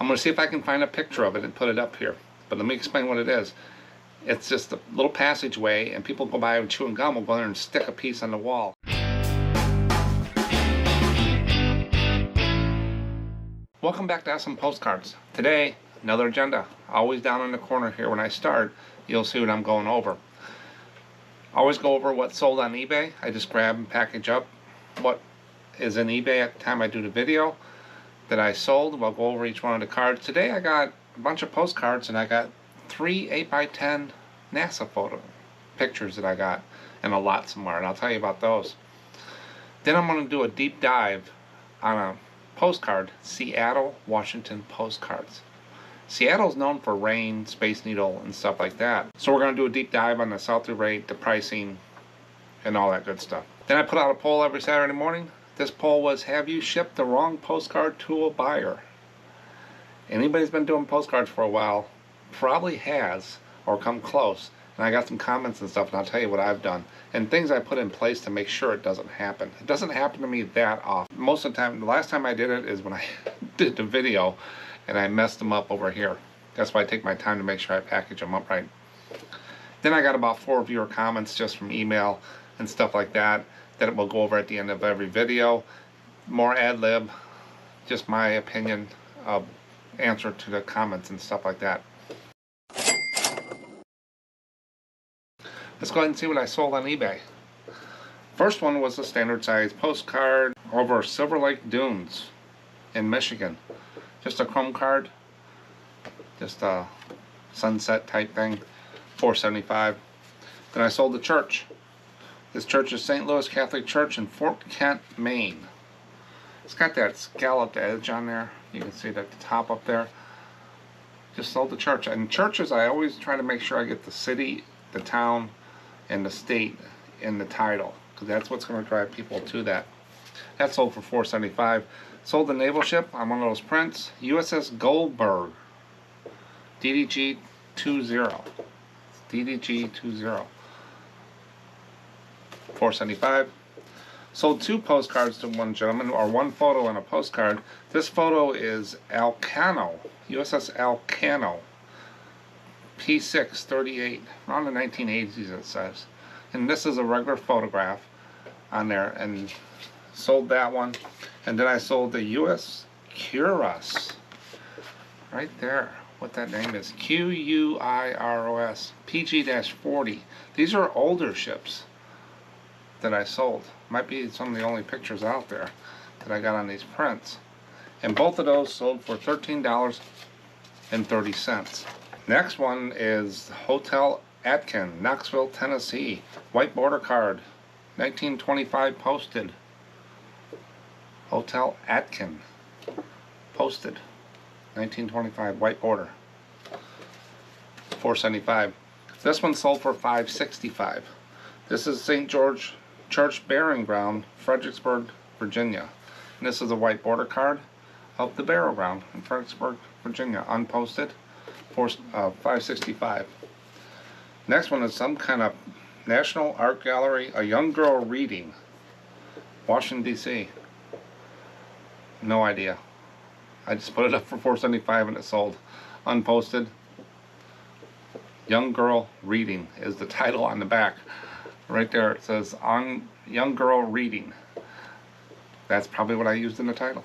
I'm going to see if I can find a picture of it and put it up here. But let me explain what it is. It's just a little passageway, and people go by with chewing gum will go there and stick a piece on the wall. Welcome back to SM Postcards. Today, another agenda. Always down in the corner here when I start, you'll see what I'm going over. Always go over what's sold on eBay. I just grab and package up what is in eBay at the time I do the video that I sold. We'll go over each one of the cards. Today I got a bunch of postcards, and I got 3 8x10 NASA photo pictures that I got, and a lot somewhere, and I'll tell you about those. Then I'm going to do a deep dive on a postcard, Seattle, Washington Postcards. Seattle's known for rain, Space Needle, and stuff like that. So we're going to do a deep dive on the sell-through rate, the pricing, and all that good stuff. Then I put out a poll every Saturday morning. This poll was, have you shipped the wrong postcard to a buyer? Anybody who's been doing postcards for a while probably has, or come close. And I got some comments and stuff, and I'll tell you what I've done. And things I put in place to make sure it doesn't happen. It doesn't happen to me that often. Most of the time, the last time I did it is when I did the video, and I messed them up over here. That's why I take my time to make sure I package them up right. Then I got about 4 viewer comments just from email and stuff like that that we'll go over at the end of every video. More ad-lib, just my opinion of answer to the comments and stuff like that. Let's go ahead and see what I sold on eBay. First one was a standard size postcard over Silver Lake Dunes in Michigan. Just a chrome card, just a sunset type thing, $4.75. Then I sold the church. This church is St. Louis Catholic Church in Fort Kent, Maine. It's got that scalloped edge on there. You can see it at the top up there. Just sold the church. And churches, I always try to make sure I get the city, the town, and the state in the title, because that's what's going to drive people to that. That sold for $4.75. Sold the naval ship on one of those prints, USS Goldberg, DDG 20. DDG 20. $4.75. Sold 2 postcards to one gentleman, or 1 photo and a postcard. This photo is Elcano, USS Elcano, P6 38, around the 1980s it says. And this is a regular photograph on there, and sold that one. And then I sold the US Curos, right there, what that name is, Q-U-I-R-O-S, PG-40. These are older ships that I sold. Might be some of the only pictures out there that I got on these prints. And both of those sold for $13.30. Next one is Hotel Atkin, Knoxville, Tennessee. White border card, 1925 posted. Hotel Atkin, posted, 1925, white border, $4.75. This one sold for $5.65. This is St. George Church Burying Ground, Fredericksburg, Virginia. And this is a white border card of the burial ground in Fredericksburg, Virginia, unposted, for $5.65. Next one is some kind of National Art Gallery, a young girl reading, Washington, D.C. No idea. I just put it up for $4.75 and it sold. Unposted. Young Girl Reading is the title on the back. Right there it says, on Young Girl Reading. That's probably what I used in the title.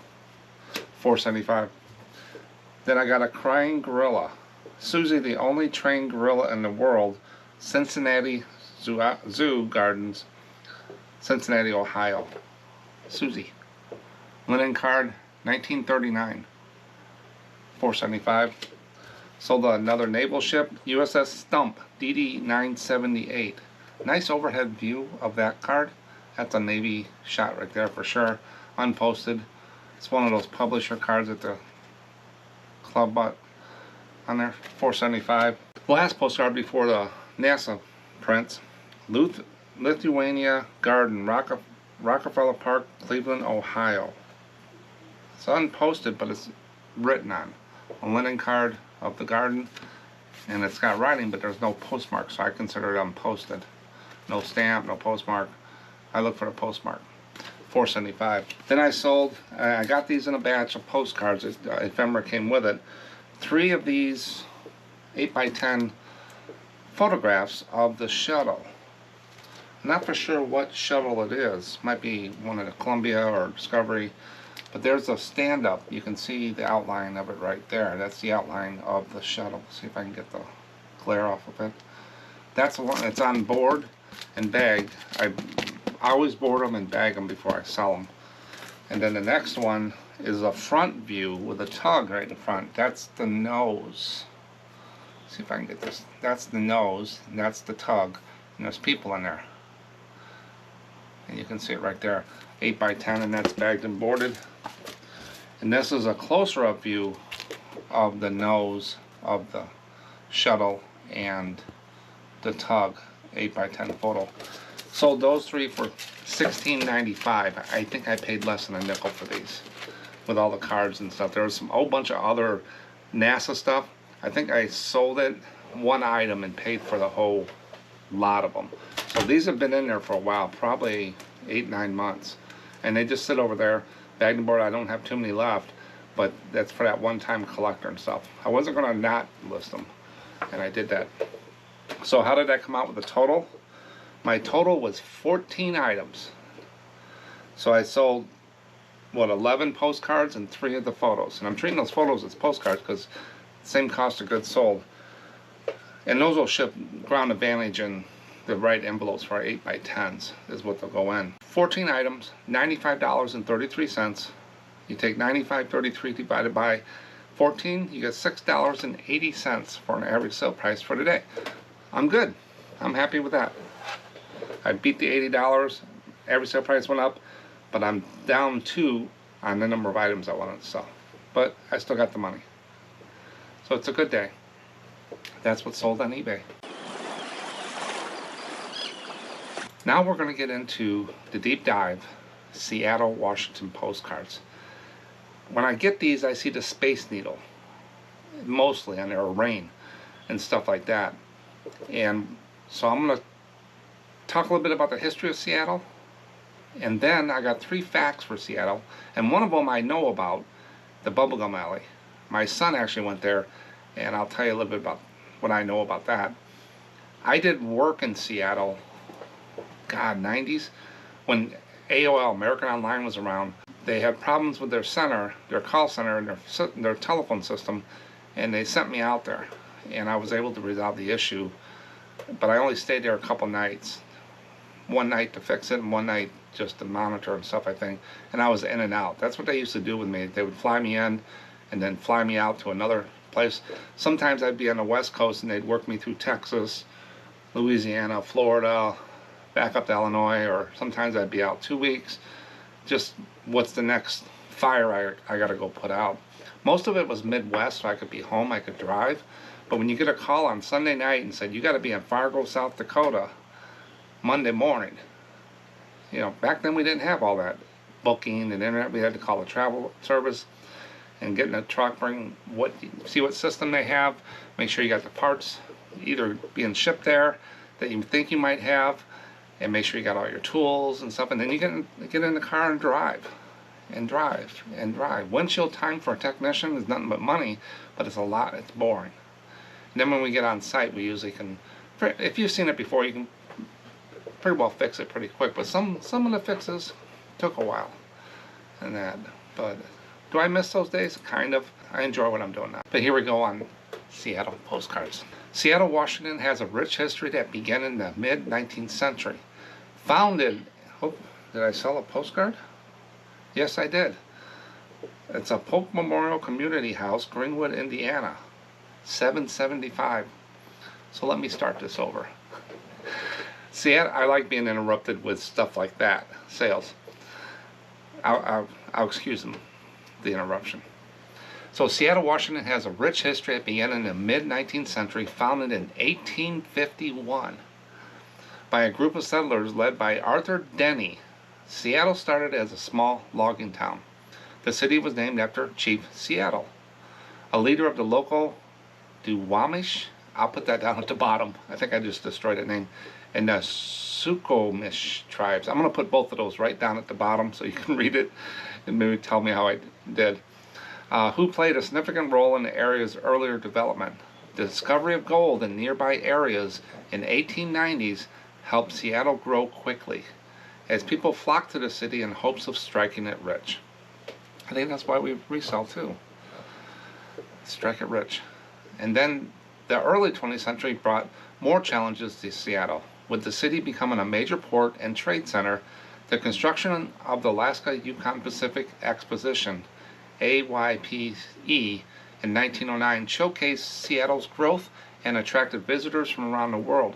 $4.75. Then I got a crying gorilla. Susie, the only trained gorilla in the world. Cincinnati Zoo Gardens, Cincinnati, Ohio. Susie. Linen card, 1939. $4.75. Sold another naval ship, USS Stump, DD 978. Nice overhead view of that card. That's a Navy shot right there for sure. Unposted. It's one of those publisher cards at the club bought on there. $4.75. Last postcard before the NASA prints. Lithuania Garden, Rockefeller Park, Cleveland, Ohio. It's unposted, but it's written on. A linen card of the garden, and it's got writing, but there's no postmark, so I consider it unposted. No stamp, no postmark. I look for the postmark. $4.75. Then I sold, I got these in a batch of postcards, ephemera came with it. 3 of these 8x10 photographs of the shuttle. Not for sure what shuttle it is. Might be one of the Columbia or Discovery. But there's a stand-up. You can see the outline of it right there. That's the outline of the shuttle. See if I can get the glare off of it. That's the one. It's on board and bagged. I always board them and bag them before I sell them. And then the next one is a front view with a tug right in front. That's the nose. See if I can get this. That's the nose, and that's the tug. And there's people in there. And you can see it right there. 8x10, and that's bagged and boarded. And this is a closer up view of the nose of the shuttle and the tug. 8x10 photo. Sold those 3 for $16.95. I think I paid less than a nickel for these with all the cards and stuff. There was a whole bunch of other NASA stuff. I think I sold it 1 item and paid for the whole lot of them. So these have been in there for a while, probably 8-9 months. And they just sit over there, bagged and boarded. I don't have too many left, but that's for that one-time collector and stuff. I wasn't going to not list them, and I did that. So how did I come out with the total? My total was 14 items. So I sold, what, 11 postcards and 3 of the photos. And I'm treating those photos as postcards because same cost of goods sold. And those will ship Ground Advantage in the right envelopes for our 8x10s is what they'll go in. 14 items, $95.33. You take $95.33 divided by 14, you get $6.80 for an average sale price for today. I'm good. I'm happy with that. I beat the $80. Average sale price went up, but I'm down 2 on the number of items I wanted to sell. But I still got the money. So it's a good day. That's what's sold on eBay. Now we're going to get into the deep dive Seattle, Washington postcards. When I get these, I see the Space Needle mostly on there, or rain and stuff like that. And so I'm going to talk a little bit about the history of Seattle, and then I got 3 facts for Seattle, and one of them I know about, the Bubblegum Alley. My son actually went there, and I'll tell you a little bit about what I know about that. I did work in Seattle, God, 90s, when AOL, American Online, was around. They had problems with their center, their call center, and their telephone system, and they sent me out there, and I was able to resolve the issue, but I only stayed there a couple nights. One night to fix it, and one night just to monitor and stuff, I think, and I was in and out. That's what they used to do with me. They would fly me in and then fly me out to another place. Sometimes I'd be on the West Coast and they'd work me through Texas, Louisiana, Florida, back up to Illinois, or sometimes I'd be out 2 weeks. Just what's the next fire I gotta go put out. Most of it was Midwest, so I could be home, I could drive. But when you get a call on Sunday night and said, you gotta be in Fargo, South Dakota, Monday morning. You know, back then we didn't have all that booking and internet. We had to call a travel service and get in a truck, see what system they have, make sure you got the parts either being shipped there that you think you might have, and make sure you got all your tools and stuff, and then you get in the car and drive. Windshield time for a technician is nothing but money, but it's a lot, it's boring. And then when we get on site, we usually can, if you've seen it before, you can pretty well fix it pretty quick, but some of the fixes took a while and that. But do I miss those days? Kind of. I enjoy what I'm doing now. But here we go on Seattle postcards. Seattle, Washington has a rich history that began in the mid-19th century. Founded, oh, did I sell a postcard? Yes, I did. It's a Polk Memorial Community House, Greenwood, Indiana, 775. So let me start this over. Seattle, I like being interrupted with stuff like that, sales. I'll excuse them, the interruption. So Seattle, Washington has a rich history that began in the mid-19th century, founded in 1851 by a group of settlers led by Arthur Denny. Seattle started as a small logging town. The city was named after Chief Seattle, a leader of the local Duwamish. I'll put that down at the bottom. I think I just destroyed that name. and the Suquamish tribes. I'm going to put both of those right down at the bottom so you can read it and maybe tell me how I did. Who played a significant role in the area's earlier development. The discovery of gold in nearby areas in 1890s helped Seattle grow quickly, as people flocked to the city in hopes of striking it rich. I think that's why we resell too. Strike it rich. And then the early 20th century brought more challenges to Seattle. With the city becoming a major port and trade center, the construction of the Alaska Yukon Pacific Exposition, AYPE, in 1909 showcased Seattle's growth and attracted visitors from around the world.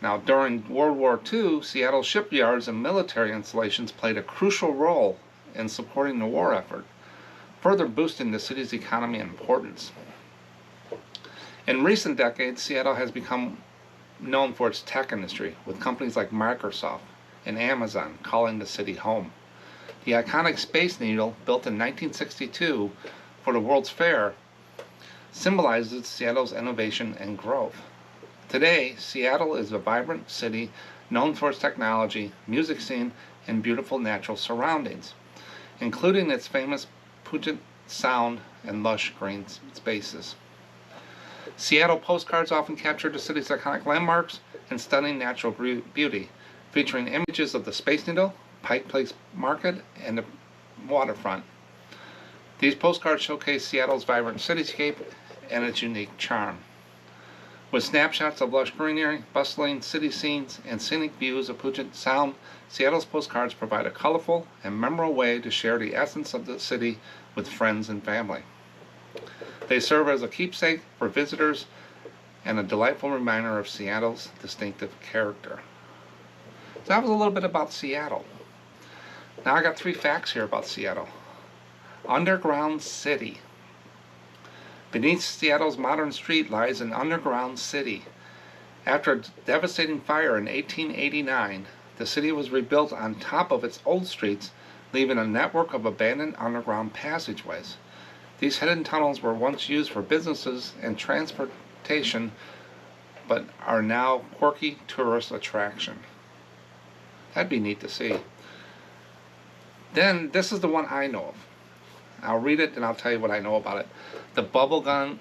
Now, during World War II, Seattle shipyards and military installations played a crucial role in supporting the war effort, further boosting the city's economy and importance. In recent decades, Seattle has become known for its tech industry, with companies like Microsoft and Amazon calling the city home. The iconic Space Needle, built in 1962 for the World's Fair, symbolizes Seattle's innovation and growth. Today, Seattle is a vibrant city known for its technology, music scene, and beautiful natural surroundings, including its famous Puget Sound and lush green spaces. Seattle postcards often capture the city's iconic landmarks and stunning natural beauty, featuring images of the Space Needle, Pike Place Market, and the waterfront. These postcards showcase Seattle's vibrant cityscape and its unique charm. With snapshots of lush greenery, bustling city scenes, and scenic views of Puget Sound, Seattle's postcards provide a colorful and memorable way to share the essence of the city with friends and family. They serve as a keepsake for visitors and a delightful reminder of Seattle's distinctive character. So that was a little bit about Seattle. Now I got 3 facts here about Seattle. Underground city. Beneath Seattle's modern street lies an underground city. After a devastating fire in 1889, the city was rebuilt on top of its old streets, leaving a network of abandoned underground passageways. These hidden tunnels were once used for businesses and transportation, but are now quirky tourist attraction. That'd be neat to see. Then, this is the one I know of. I'll read it and I'll tell you what I know about it. The Bubblegum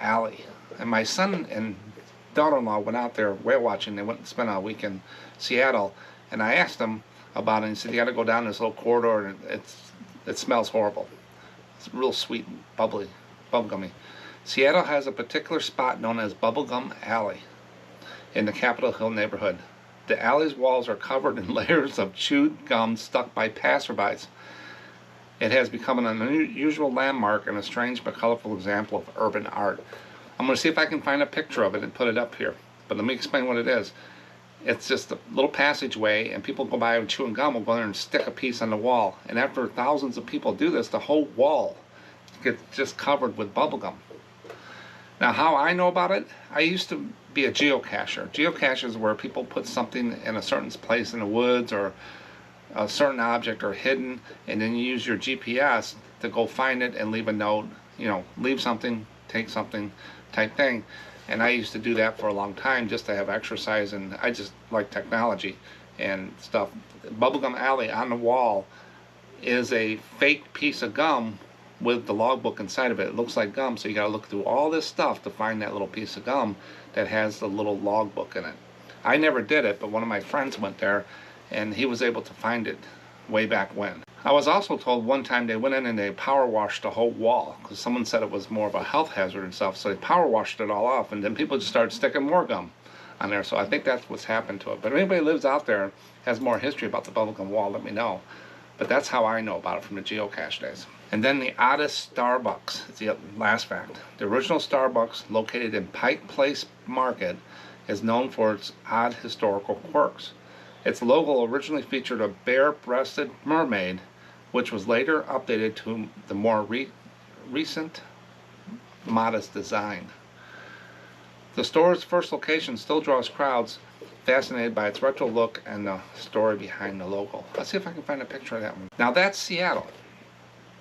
Alley. And my son and daughter-in-law went out there whale watching. They went and spent a week in Seattle. And I asked them about it, and he said, you got to go down this little corridor, and it smells horrible. It's real sweet and bubbly, bubblegummy. Seattle has a particular spot known as Bubblegum Alley in the Capitol Hill neighborhood. The alley's walls are covered in layers of chewed gum stuck by passerbys. It has become an unusual landmark and a strange but colorful example of urban art. I'm going to see if I can find a picture of it and put it up here. But let me explain what it is. It's just a little passageway, and people go by with chewing gum will go there and stick a piece on the wall. And after thousands of people do this, the whole wall gets just covered with bubblegum. Now, how I know about it, I used to be a geocacher. Geocache is where people put something in a certain place in the woods, or a certain object are hidden, and then you use your GPS to go find it and leave a note, leave something, take something type thing. And I used to do that for a long time just to have exercise, and I just like technology and stuff. Bubblegum Alley on the wall is a fake piece of gum with the logbook inside of it. It looks like gum, so you got to look through all this stuff to find that little piece of gum that has the little logbook in it. I never did it, but one of my friends went there, and he was able to find it way back when. I was also told one time they went in and they power washed the whole wall, because someone said it was more of a health hazard and stuff, so they power washed it all off, and then people just started sticking more gum on there. So I think that's what's happened to it. But if anybody lives out there, has more history about the bubblegum wall, let me know. But that's how I know about it from the geocache days. And then the oddest Starbucks is the last fact. The original Starbucks, located in Pike Place Market, is known for its odd historical quirks. Its logo originally featured a bare-breasted mermaid, which was later updated to the more recent, modest design. The store's first location still draws crowds fascinated by its retro look and the story behind the logo. Let's see if I can find a picture of that one. Now that's Seattle.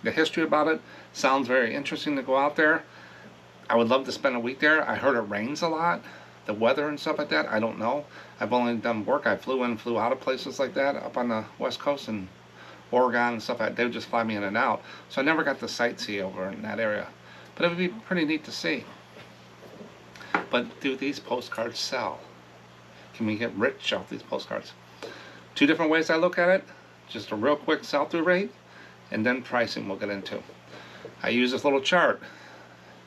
The history about it sounds very interesting to go out there. I would love to spend a week there. I heard it rains a lot, The weather and stuff like that, I don't know. I've only done work. I flew in, flew out of places like that up on the West Coast and Oregon and stuff like that. They would just fly me in and out. So I never got to sightsee over in that area. But it would be pretty neat to see. But do these postcards sell? Can we get rich off these postcards? Two different ways I look at it. Just a real quick sell-through rate, and then pricing we'll get into. I use this little chart.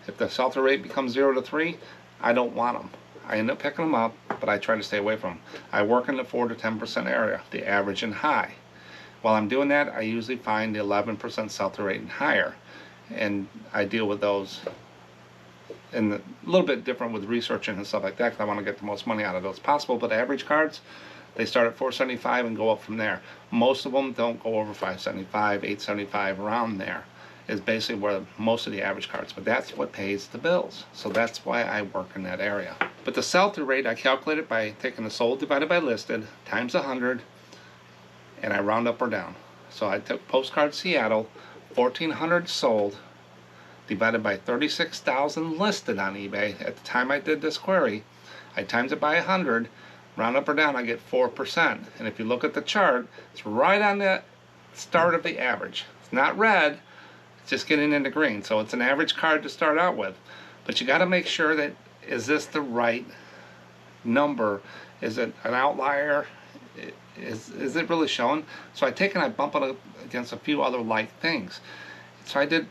If the sell-through rate becomes 0 to 3, I don't want them. I end up picking them up, but I try to stay away from them. I work in the 4 to 10% area, the average and high. While I'm doing that, I usually find the 11% sell-through rate and higher, and I deal with those and a little bit different with researching and stuff like that, because I want to get the most money out of those possible. But average cards, they start at $4.75 and go up from there. Most of them don't go over $5.75, $8.75, around there is basically where most of the average cards. But that's what pays the bills. So that's why I work in that area. But the sell-through rate, I calculate it by taking the sold divided by listed times 100, and I round up or down. So I took Postcard Seattle, 1,400 sold, divided by 36,000 listed on eBay. At the time I did this query, I times it by 100, round up or down, I get 4%. And if you look at the chart, it's right on the start of the average. It's not red, it's just getting into green. So it's an average card to start out with. But you got to make sure that, is this the right number? Is it an outlier? Is it really showing? So I take and I bump it up against a few other like things. So I did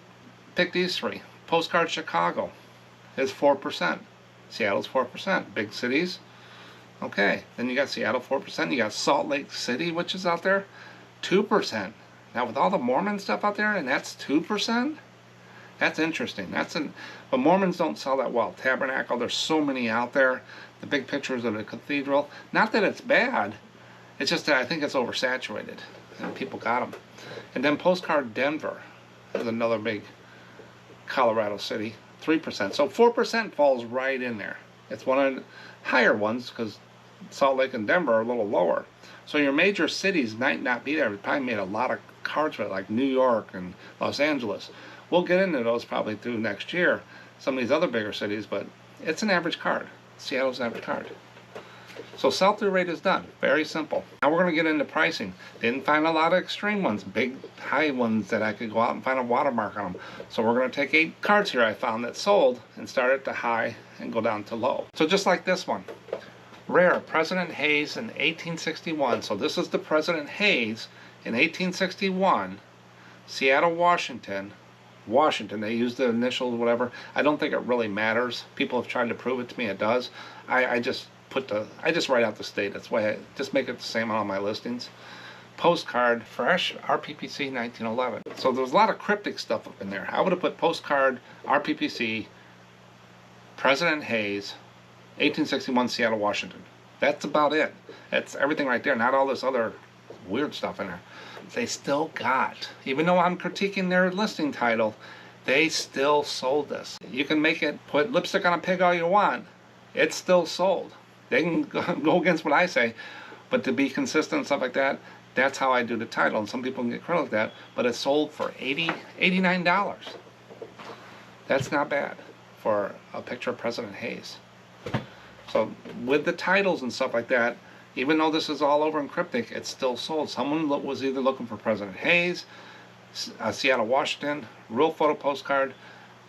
pick these three. Postcard Chicago is 4%. Seattle's 4%. Big cities. Okay, then you got Seattle 4%. You got Salt Lake City, which is out there, 2%. Now with all the Mormon stuff out there, and that's 2%. That's interesting. But Mormons don't sell that well. Tabernacle, there's so many out there. The big pictures of the cathedral. Not that it's bad. It's just that I think it's oversaturated, and people got them. And then Postcard Denver is another big Colorado city, 3%. So 4% falls right in there. It's one of the higher ones because Salt Lake and Denver are a little lower. So your major cities might not be there. We probably made a lot of cards for it, like New York and Los Angeles. We'll get into those probably through next year, some of these other bigger cities, but it's an average card. Seattle's an average card. So sell-through rate is done. Very simple. Now we're going to get into pricing. Didn't find a lot of extreme ones, big high ones that I could go out and find a watermark on them. So we're going to take 8 cards here I found that sold and start at the high and go down to low. So just like this one. Rare, President Hayes in 1861. So this is the President Hayes in 1861, Seattle, Washington. They used the initials, whatever. I don't think it really matters. People have tried to prove it to me it does. I just write out the state. That's why I just make it the same on all my listings. Postcard, fresh, RPPC 1911. So there's a lot of cryptic stuff up in there. I would have put Postcard, RPPC, President Hayes, 1861, Seattle, Washington. That's about it. That's everything right there. Not all this other weird stuff in there. They still got, even though I'm critiquing their listing title, they still sold this. You can make it, put lipstick on a pig all you want. It's still sold. They can go against what I say, but to be consistent and stuff like that, that's how I do the title. And some people can get critical of that, but it's sold for $89. That's not bad for a picture of President Hayes. So with the titles and stuff like that, even though this is all over in cryptic, it's still sold. Someone was either looking for President Hayes, Seattle, Washington, real photo postcard,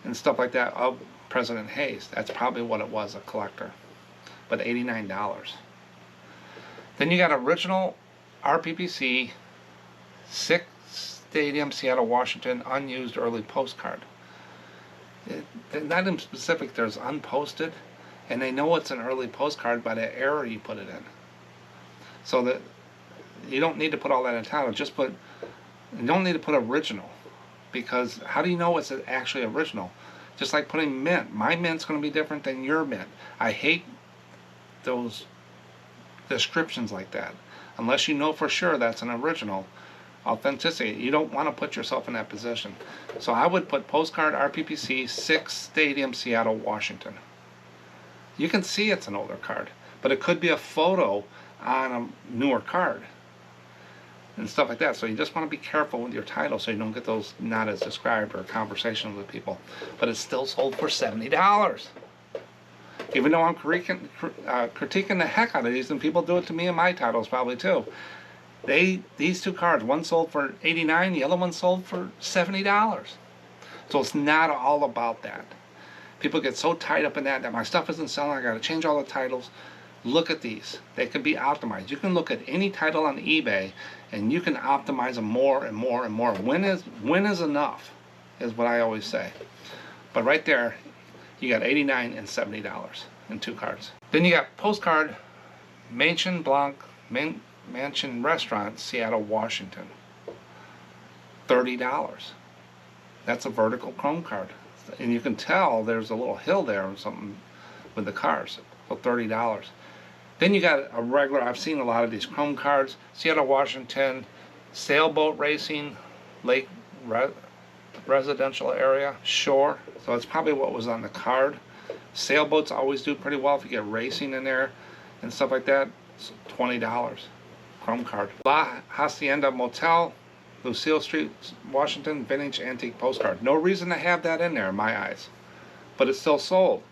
and stuff like that of President Hayes. That's probably what it was, a collector. But $89. Then you got original RPPC, 6 Stadium, Seattle, Washington, unused early postcard. Not in specific, there's unposted, and they know it's an early postcard by the error you put it in. So that you don't need to put all that in title. Just put, you don't need to put original, because how do you know it's actually original? Just like putting mint. My mint's going to be different than your mint. I hate those descriptions like that. Unless you know for sure that's an original. Authenticity. You don't want to put yourself in that position. So I would put Postcard RPPC 6 Stadium, Seattle, Washington. You can see it's an older card, but it could be a photo on a newer card and stuff like that. So you just want to be careful with your title so you don't get those not as described or conversations with people. But it's still sold for $70. Even though I'm critiquing the heck out of these, and people do it to me in my titles probably too. These two cards, one sold for $89, the other one sold for $70. So it's not all about that. People get so tied up in that my stuff isn't selling, I got to change all the titles. Look at these. They can be optimized. You can look at any title on eBay and you can optimize them more and more and more. When is enough is what I always say. But right there, you got $89 and $70 in two cards. Then you got Postcard Mansion Blanc Mansion Restaurant, Seattle, Washington. $30. That's a vertical chrome card. And you can tell there's a little hill there or something with the cars. So $30. Then you got a regular, I've seen a lot of these chrome cards. Seattle, Washington, sailboat racing, lake residential area, shore. So that's probably what was on the card. Sailboats always do pretty well if you get racing in there and stuff like that. It's $20. Chrome card. La Hacienda Motel, Lucille Street, Washington, vintage antique postcard. No reason to have that in there in my eyes, but it's still sold.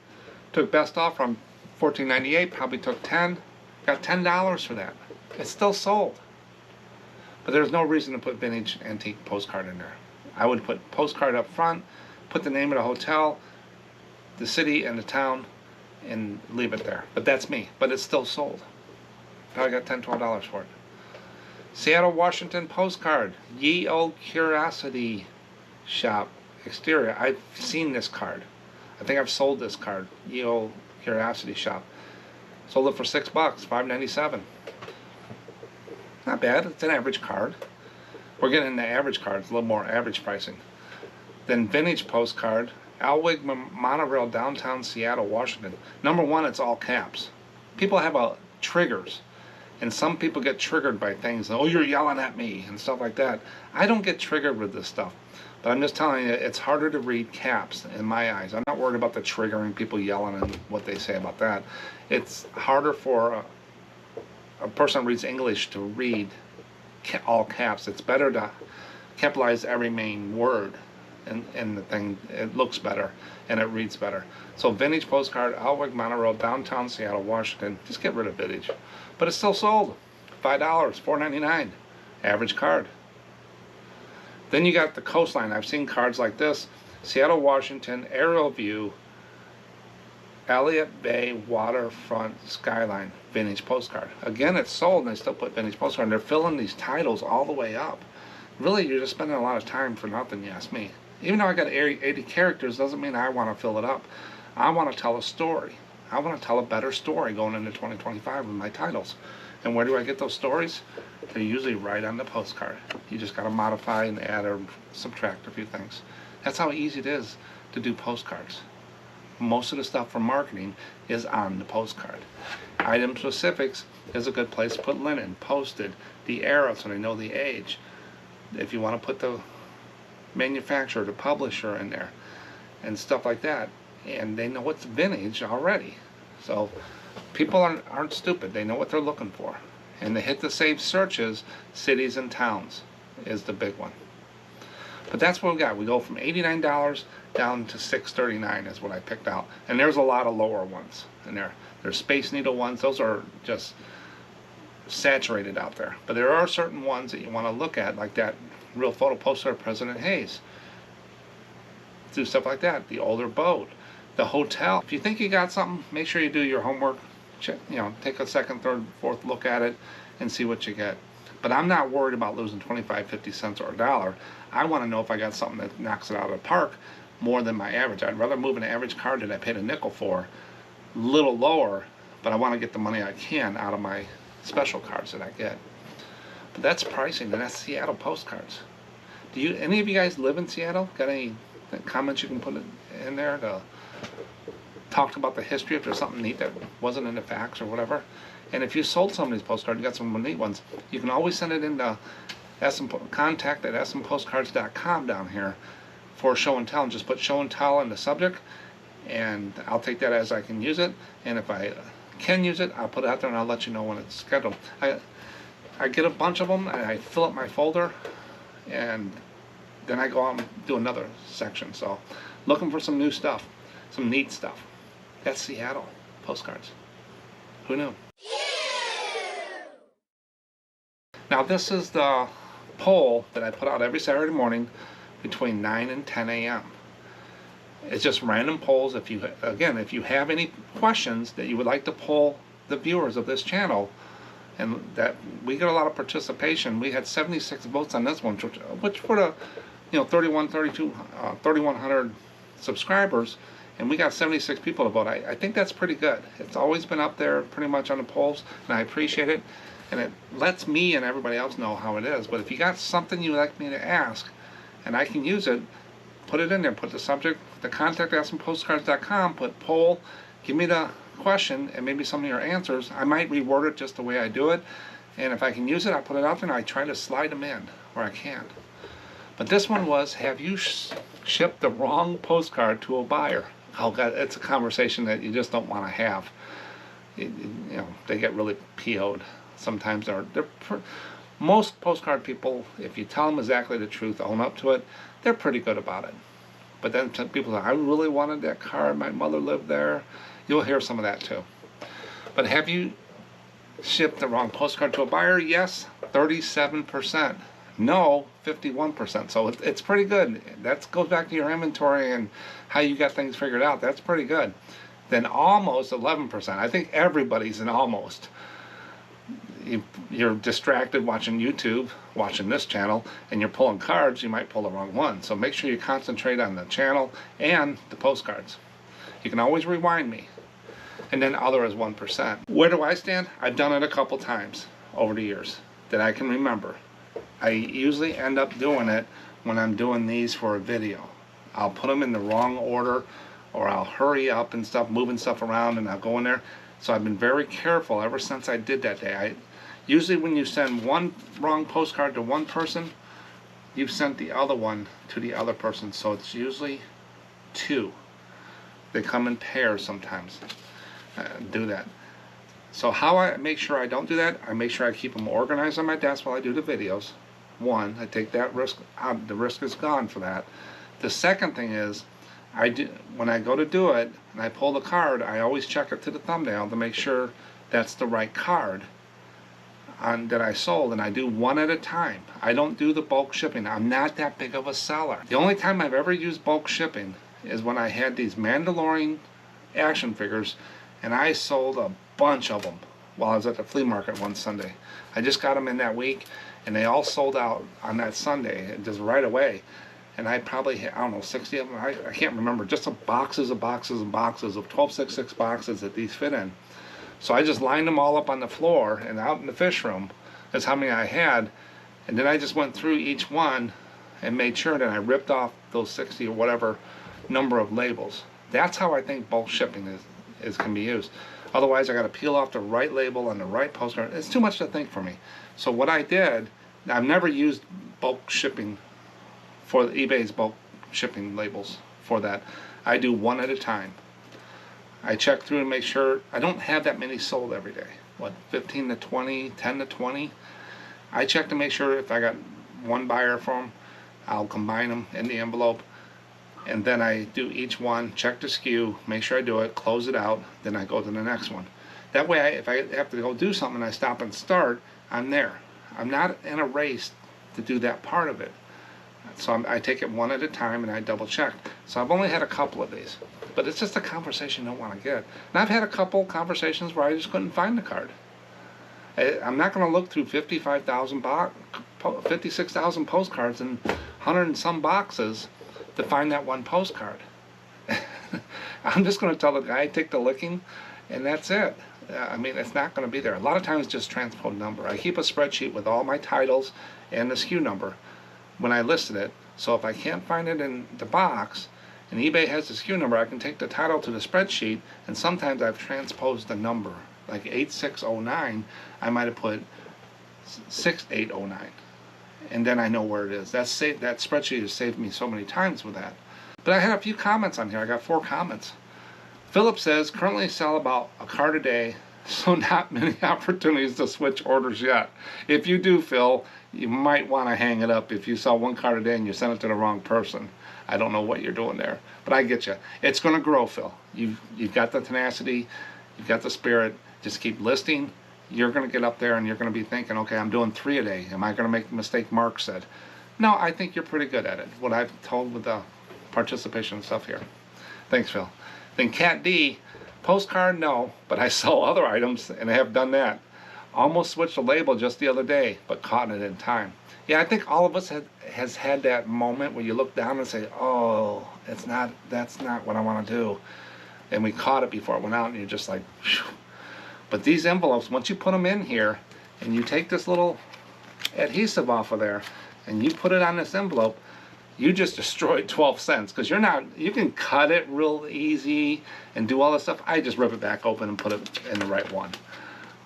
Took best off from $14.98, probably took $10, got $10 for that. It's still sold, but there's no reason to put vintage antique postcard in there. I would put postcard up front, put the name of the hotel, the city, and the town, and leave it there. But that's me. But it's still sold. Probably got $10, $12 for it. Seattle, Washington Postcard, Ye Old Curiosity Shop, exterior. I've seen this card. I think I've sold this card, Ye Old Curiosity Shop. Sold it for $6, $5.97. Not bad. It's an average card. We're getting the average cards, a little more average pricing. Then Vintage Postcard, Alwig Monorail, downtown Seattle, Washington. Number one, it's all caps. People have triggers. And some people get triggered by things. Oh, you're yelling at me and stuff like that. I don't get triggered with this stuff. But I'm just telling you, it's harder to read caps in my eyes. I'm not worried about the triggering, people yelling and what they say about that. It's harder for a person who reads English to read all caps. It's better to capitalize every main word in the thing. It looks better and it reads better. So Vintage Postcard, Alwig Monorail, downtown Seattle, Washington. Just get rid of vintage. But it's still sold. $5, $4.99. Average card. Then you got the coastline. I've seen cards like this. Seattle, Washington, aerial view, Elliott Bay waterfront skyline, vintage postcard. Again, it's sold and they still put vintage postcard. And they're filling these titles all the way up. Really, you're just spending a lot of time for nothing, you ask me. Even though I got 80 characters, doesn't mean I want to fill it up. I want to tell a story. I want to tell a better story going into 2025 with my titles. And where do I get those stories? They're usually right on the postcard. You just got to modify and add or subtract a few things. That's how easy it is to do postcards. Most of the stuff for marketing is on the postcard. Item specifics is a good place to put linen, posted, the era so they know the age. If you want to put the manufacturer, the publisher in there, and stuff like that. And they know it's vintage already. So people aren't stupid. They know what they're looking for. And they hit the save searches, cities and towns is the big one. But that's what we got. We go from $89 down to $6.39 is what I picked out. And there's a lot of lower ones in there. There's Space Needle ones. Those are just saturated out there. But there are certain ones that you want to look at, like that real photo poster of President Hayes. Do stuff like that. The older boat. The hotel. If you think you got something, make sure you do your homework. Check, take a second, third, fourth look at it and see what you get. But I'm not worried about losing 25, 50 cents or $1. I want to know if I got something that knocks it out of the park more than my average. I'd rather move an average card that I paid a nickel for a little lower, but I want to get the money I can out of my special cards that I get. But that's pricing, and that's Seattle Postcards. Do any of you guys live in Seattle? Got any comments you can put in there to talk about the history if there's something neat that wasn't in the facts or whatever? And if you sold some of these postcards, you got some neat ones, you can always send it into contact at SMPostcards.com down here for show and tell, and just put show and tell in the subject, and I'll take that as I can use it. And if I can use it, I'll put it out there and I'll let you know when it's scheduled. I get a bunch of them and I fill up my folder, and then I go out and do another section. So looking for some new stuff, some neat stuff. That's Seattle. Postcards. Who knew? Now this is the poll that I put out every Saturday morning between 9 and 10 a.m. It's just random polls. If you have any questions that you would like to poll the viewers of this channel, and that we get a lot of participation. We had 76 votes on this one, which for the 3,100 subscribers, and we got 76 people to vote. I think that's pretty good. It's always been up there pretty much on the polls, and I appreciate it. And it lets me and everybody else know how it is. But if you got something you'd like me to ask, and I can use it, put it in there. Put the subject, the contact at SMPostcards.com, put poll, give me the question and maybe some of your answers. I might reword it just the way I do it, and if I can use it, I put it out there and I try to slide them in where I can. But this one was, have you shipped the wrong postcard to a buyer? Oh God, it's a conversation that you just don't want to have. They get really PO'd. Sometimes most postcard people, if you tell them exactly the truth, own up to it, they're pretty good about it. But then people say, I really wanted that card, my mother lived there. You'll hear some of that too. But have you shipped the wrong postcard to a buyer? Yes, 37%. No, 51%. So it's pretty good. That goes back to your inventory and how you got things figured out. That's pretty good. Then almost 11%. I think everybody's an almost. You're distracted watching YouTube, watching this channel, and you're pulling cards, you might pull the wrong one. So make sure you concentrate on the channel and the postcards. You can always rewind me. And then other is 1%. Where do I stand? I've done it a couple times over the years that I can remember. I usually end up doing it when I'm doing these for a video. I'll put them in the wrong order, or I'll hurry up and stuff, moving stuff around, and I'll go in there. So I've been very careful ever since I did that day. Usually when you send one wrong postcard to one person, you've sent the other one to the other person. So it's usually two. They come in pairs sometimes. Do that. So how I make sure I don't do that, I make sure I keep them organized on my desk while I do the videos. One, I take that risk out. The risk is gone for that. The second thing is, when I go to do it and I pull the card, I always check it to the thumbnail to make sure that's the right card that I sold, and I do one at a time. I don't do the bulk shipping. I'm not that big of a seller. The only time I've ever used bulk shipping is when I had these Mandalorian action figures, and I sold a bunch of them while I was at the flea market one Sunday. I just got them in that week, and they all sold out on that Sunday, just right away. And I probably had, I don't know, 60 of them, I can't remember, just boxes of boxes and boxes of 1266 boxes that these fit in. So I just lined them all up on the floor and out in the fish room. That's how many I had. And then I just went through each one and made sure that I ripped off those 60 or whatever number of labels. That's how I think bulk shipping can be used. Otherwise, I got to peel off the right label on the right postcard. It's too much to think for me. So what I did, I've never used bulk shipping for eBay's bulk shipping labels for that. I do one at a time. I check through and make sure I don't have that many sold every day. What, 15 to 20, 10 to 20? I check to make sure if I got one buyer for them, I'll combine them in the envelope, and then I do each one, check the SKU, make sure I do it, close it out, then I go to the next one. That way, if I have to go do something and I stop and start, I'm there. I'm not in a race to do that part of it. So I take it one at a time and I double check. So I've only had a couple of these, but it's just a conversation you don't want to get. And I've had a couple conversations where I just couldn't find the card. I'm not going to look through 56,000 postcards and 100 and some boxes to find that one postcard. I'm just going to tell the guy, take the licking, and that's it. I mean, it's not going to be there. A lot of times just transpose number. I keep a spreadsheet with all my titles and the SKU number when I listed it. So if I can't find it in the box and eBay has the SKU number, I can take the title to the spreadsheet, and sometimes I've transposed the number. Like 8609, I might have put 6809, and then I know where it is. That spreadsheet has saved me so many times with that. But I had a few comments on here. I got 4 comments. Philip says, currently sell about a card a day, so not many opportunities to switch orders yet. If you do, Phil, you might want to hang it up if you sell 1 card a day and you send it to the wrong person. I don't know what you're doing there, but I get you. It's going to grow, Phil. You've got the tenacity. You've got the spirit. Just keep listing. You're going to get up there and you're going to be thinking, okay, I'm doing 3 a day. Am I going to make the mistake Mark said? No, I think you're pretty good at it. What I've told with the participation and stuff here. Thanks, Phil. Then Cat D, postcard, no, but I sell other items and I have done that. Almost switched the label just the other day, but caught it in time. Yeah, I think all of us has had that moment where you look down and say, oh, that's not what I want to do. And we caught it before it went out and you're just like, phew. But these envelopes, once you put them in here and you take this little adhesive off of there and you put it on this envelope, you just destroyed 12 cents because you can cut it real easy and do all this stuff. I just rip it back open and put it in the right one.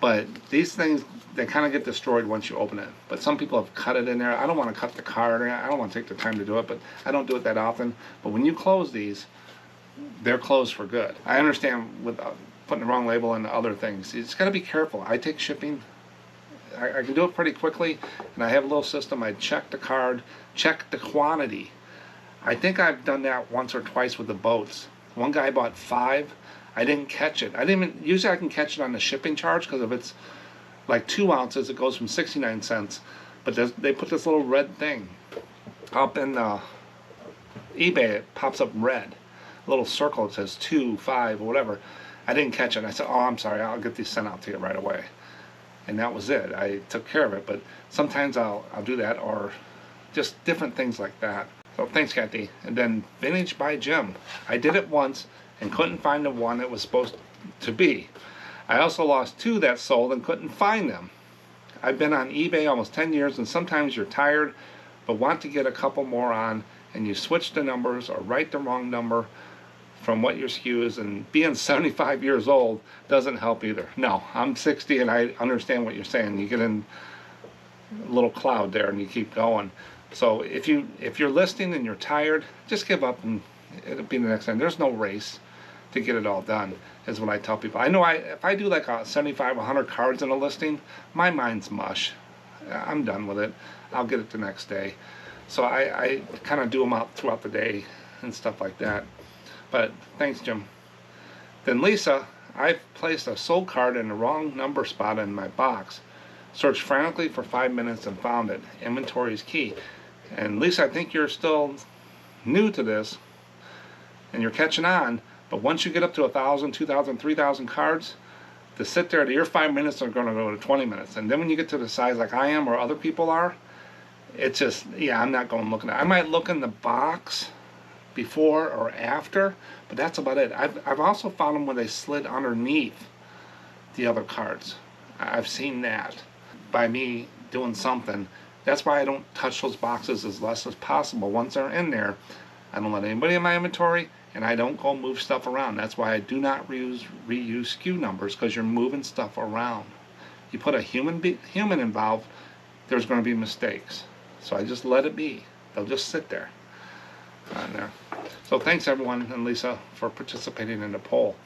But these things, they kind of get destroyed once you open it. But some people have cut it in there. I don't want to cut the card. I don't want to take the time to do it, but I don't do it that often. But when you close these, they're closed for good. I understand with putting the wrong label and other things. You just got to be careful. I take shipping. I can do it pretty quickly, and I have a little system. I check the card, check the quantity. I think I've done that once or twice with the boats. One guy bought 5. I didn't catch it. Usually I can catch it on the shipping charge because if it's like 2 ounces, it goes from 69 cents. But they put this little red thing up in eBay. It pops up red, a little circle. It says 2, 5, or whatever. I didn't catch it. I said, oh, I'm sorry. I'll get these sent out to you right away. And that was it. I took care of it. But sometimes I'll do that, or just different things like that. So thanks, Kathy. And then Vintage by Jim. I did it once and couldn't find the one it was supposed to be. I also lost 2 that sold and couldn't find them. I've been on eBay almost 10 years, and sometimes you're tired but want to get a couple more on, and you switch the numbers or write the wrong number from what your SKU is, and being 75 years old doesn't help either. No, I'm 60 and I understand what you're saying. You get in a little cloud there and you keep going. So if you're listing and you're tired, just give up and it'll be the next time. There's no race to get it all done, is what I tell people. I know if I do like 75, 100 cards in a listing, my mind's mush. I'm done with it. I'll get it the next day. So I kind of do them out throughout the day and stuff like that. But thanks, Jim. Then Lisa, I've placed a sold card in the wrong number spot in my box. Searched frantically for 5 minutes and found it. Inventory is key. And Lisa, I think you're still new to this and you're catching on. But once you get up to 1,000, 2,000, 3,000 cards, to sit there, your 5 minutes are going to go to 20 minutes. And then when you get to the size like I am or other people are, it's just, yeah, I'm not going looking at it. I might look in the box before or after, but that's about it. I've also found them when they slid underneath the other cards. I've seen that by me doing something. That's why I don't touch those boxes as less as possible. Once they're in there, I don't let anybody in my inventory, and I don't go move stuff around. That's why I do not reuse SKU numbers, because you're moving stuff around. You put a human involved, there's going to be mistakes. So I just let it be. They'll just sit there. On there. So thanks everyone and Lisa for participating in the poll.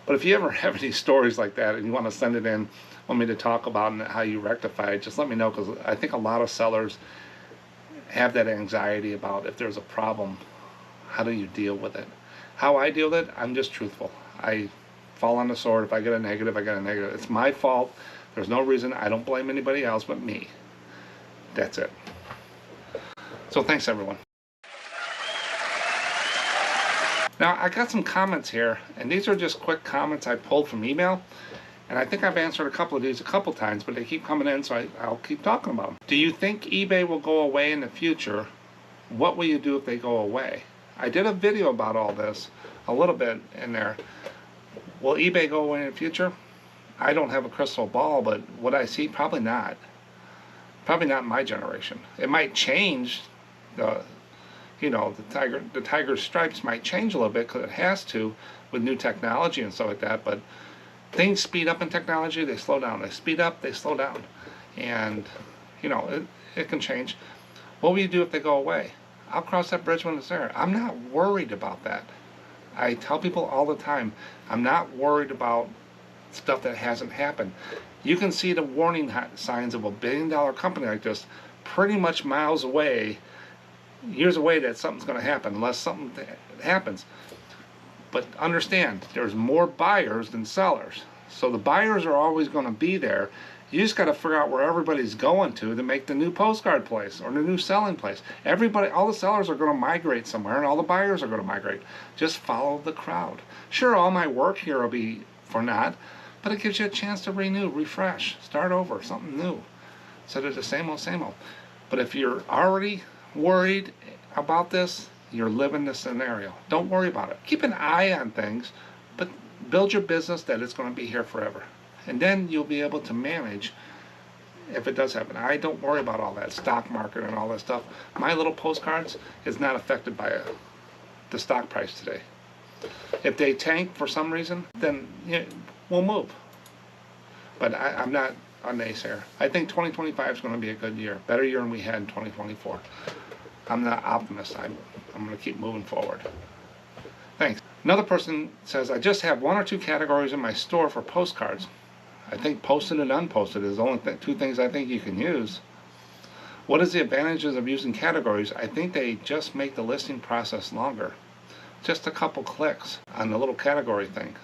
But if you ever have any stories like that and you want to send it in, want me to talk about and how you rectify it, just let me know, because I think a lot of sellers have that anxiety about if there's a problem, how do you deal with it? How I deal with it, I'm just truthful. I fall on the sword. If I get a negative, I get a negative. It's my fault. There's no reason. I don't blame anybody else but me. That's it. So thanks everyone. Now, I got some comments here, and these are just quick comments I pulled from email, and I think I've answered a couple of these a couple times, but they keep coming in, so I'll keep talking about them. Do you think eBay will go away in the future? What will you do if they go away? I did a video about all this, a little bit in there. Will eBay go away in the future? I don't have a crystal ball, but what I see, probably not. Probably not in my generation. It might change. You know, the tiger stripes might change a little bit, because it has to with new technology and stuff like that. But things speed up in technology, they slow down. They speed up, they slow down. And, you know, it can change. What will you do if they go away? I'll cross that bridge when it's there. I'm not worried about that. I tell people all the time, I'm not worried about stuff that hasn't happened. You can see the warning signs of a billion-dollar company like this pretty much miles away, years away, that something's going to happen unless something happens. But understand, there's more buyers than sellers. So the buyers are always going to be there. You just got to figure out where everybody's going to make the new postcard place or the new selling place. Everybody, all the sellers are going to migrate somewhere, and all the buyers are going to migrate. Just follow the crowd. Sure, all my work here will be for naught, but it gives you a chance to renew, refresh, start over, something new, instead of the same old, same old. But if you're already worried about this, you're living the scenario. Don't worry about it. Keep an eye on things, but build your business that it's going to be here forever. And then you'll be able to manage if it does happen. I don't worry about all that stock market and all that stuff. My little postcards is not affected by the stock price today. If they tank for some reason, then we'll move. But I'm not a naysayer. I think 2025 is going to be a good year. Better year than we had in 2024. I'm not optimist. I'm going to keep moving forward. Thanks. Another person says, I just have 1 or 2 categories in my store for postcards. I think posted and unposted is the only two things I think you can use. What is the advantages of using categories? I think they just make the listing process longer. Just a couple clicks on the little category thing.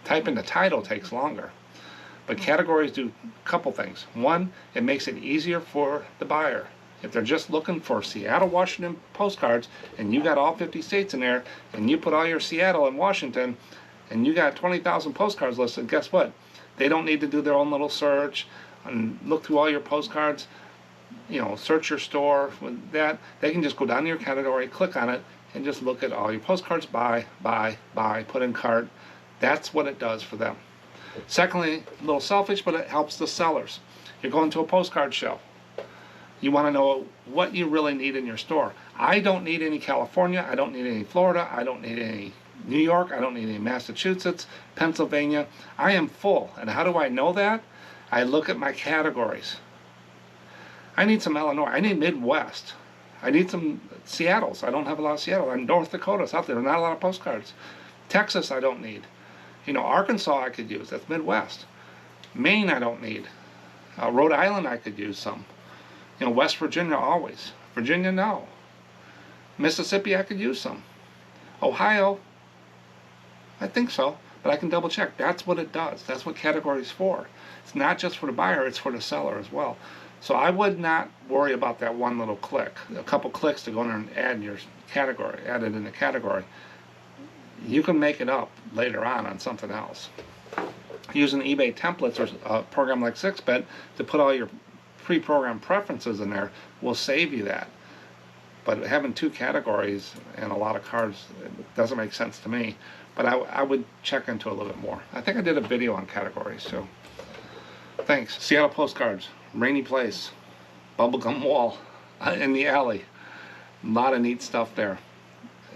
Typing the title takes longer. But categories do a couple things. One, it makes it easier for the buyer. If they're just looking for Seattle, Washington postcards, and you got all 50 states in there, and you put all your Seattle and Washington, and you got 20,000 postcards listed, guess what? They don't need to do their own little search and look through all your postcards, search your store with that. They can just go down to your category, click on it, and just look at all your postcards, buy, put in cart. That's what it does for them. Secondly, a little selfish, but it helps the sellers. You're going to a postcard show. You want to know what you really need in your store. I don't need any California. I don't need any Florida. I don't need any New York. I don't need any Massachusetts, Pennsylvania. I am full. And how do I know that? I look at my categories. I need some Illinois. I need Midwest. I need some Seattles. I don't have a lot of Seattle. And North Dakota's out there. Not a lot of postcards. Texas I don't need. Arkansas I could use. That's Midwest. Maine I don't need. Rhode Island I could use some. West Virginia always. Virginia, no. Mississippi, I could use some. Ohio, I think so, but I can double check. That's what it does. That's what category's for. It's not just for the buyer, it's for the seller as well. So I would not worry about that one little click. A couple clicks to go in there and add your category, add it in the category. You can make it up later on something else. Using eBay templates or a program like 6-bit to put all your pre-programmed preferences in there will save you that. But having 2 categories and a lot of cards doesn't make sense to me. But I would check into it a little bit more. I think I did a video on categories too. Thanks. Seattle Postcards, rainy place, bubblegum wall in the alley. A lot of neat stuff there.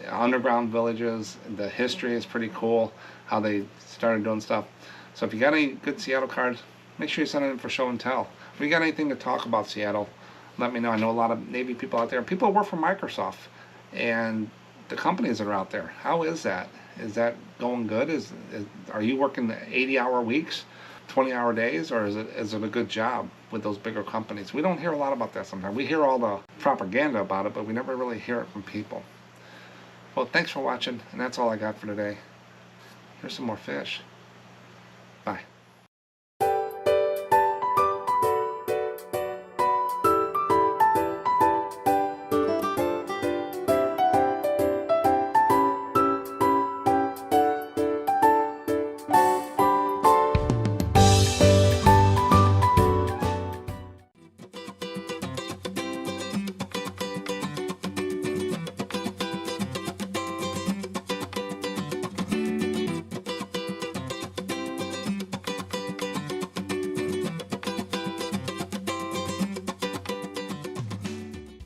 Underground villages, the history is pretty cool, how they started doing stuff. So if you got any good Seattle cards, make sure you send it in for show and tell. If you got anything to talk about Seattle, let me know. I know a lot of Navy people out there. People work for Microsoft and the companies that are out there. How is that? Is that going good? Are you working 80-hour weeks, 20-hour days, or is it a good job with those bigger companies? We don't hear a lot about that sometimes. We hear all the propaganda about it, but we never really hear it from people. Well, thanks for watching, and that's all I got for today. Here's some more fish. Bye.